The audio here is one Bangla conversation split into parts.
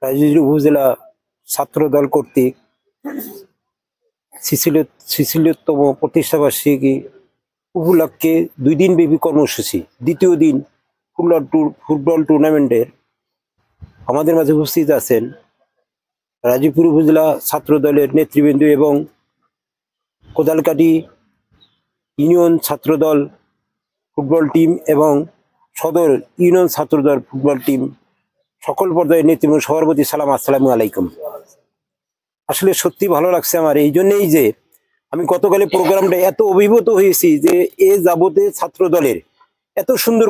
রাজশাহী উপজেলা ছাত্র দল কর্তৃক 46তম প্রতিষ্ঠাবার্ষিকী উপলক্ষে 2 দিন ব্যাপী কর্মসূচি। দ্বিতীয় দিন ফুটবল টুর্নামেন্টের আমাদের মাঝে উপস্থিত আছেন রাজীবপুর উপজেলা ছাত্র দলের নেতৃবৃন্দ এবং কোদালকাটি ইউনিয়ন ছাত্রদল ফুটবল টিম এবং সদর ইউনিয়ন ছাত্রদল ফুটবল টিম সকল পর্যায়ের নেতৃবৃন্দ সবার প্রতি সালাম, আসসালামু আলাইকুম। আসলে সত্যি ভালো লাগছে আমার, এই জন্যেই যে আমি গতকালের প্রোগ্রামটা এত অভিভূত হয়েছি যে এ যাবতে ছাত্র দলের এত সুন্দর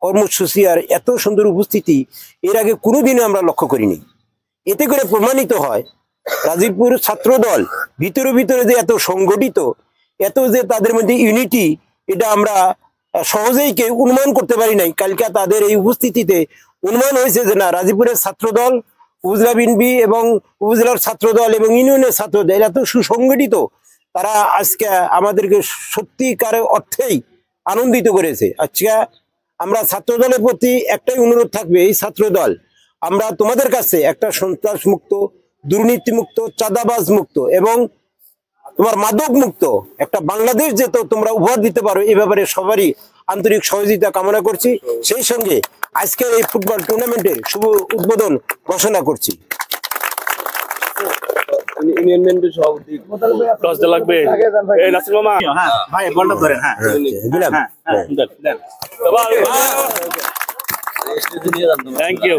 কর্মসূচি আর এত সুন্দর উপস্থিতি এর আগে কোনোদিনও আমরা লক্ষ্য করিনি। এতে করে প্রমাণিত হয় রাজীবপুর ছাত্র দল ভিতরে ভিতরে যে এত সংগঠিত, এত যে তাদের মধ্যে ইউনিটি, এটা আমরা সহজেই কেউ অনুমান করতে পারি নাই। কালকে তাদের এই উপস্থিতিতে অনুমান হয়েছে যে না, রাজীবপুরের ছাত্র দল, উপজেলা বিএনপি এবং উপজেলার ছাত্র দল এবং ইউনিয়নের ছাত্র দল এত সুসংগঠিত, তারা আজকে আমাদেরকে সত্যিকার অর্থেই আনন্দিত করেছে। আজকে আমরা ছাত্র দলের প্রতি একটাই অনুরোধ থাকবে, এই ছাত্র দল আমরা তোমাদের কাছে একটা সন্ত্রাস মুক্ত, দুর্নীতি মুক্ত, চাঁদাবাজ মুক্ত এবং তোমার মাদক মুক্ত একটা বাংলাদেশ যে তো তোমরা উপহার দিতে পারো, এ ব্যাপারে সবারই আন্তরিক সহযোগিতা কামনা করছি। সেই সঙ্গে আজকের এই ফুটবল টুর্নামেন্টের শুভ উদ্বোধন ঘোষণা করছি। Thank you.